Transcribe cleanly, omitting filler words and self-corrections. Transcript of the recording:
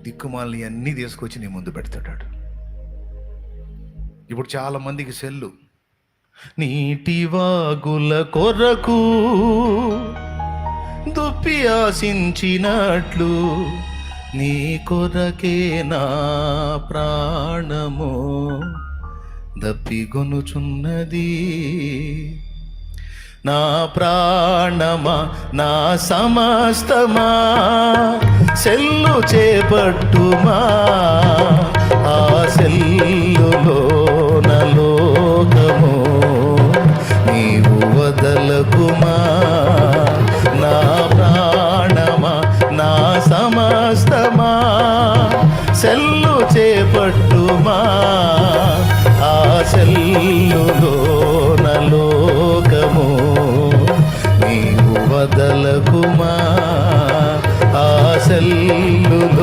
దిక్కుమాలని అన్నీ తీసుకొచ్చి నీ ముందు పెడతాడు. ఇప్పుడు చాలా మందికి సెల్లు, నీటి వాగుల కొరకు దుప్పి ఆశించినట్లు నీ కొరకే నా ప్రాణము దప్పిగొనుచున్నది. నా ప్రాణమా, నా సమస్తమా, సెల్లు చేపట్టుమా, ఆ సెల్లులోన లోకము నీవు వదలకుమా. నా ప్రాణమా, నా సమస్తమా, సెల్లు చేపట్టుమా, ఆ సెల్లులోన లోకము నీవు వదలకుమా, ఆ సెల్లులో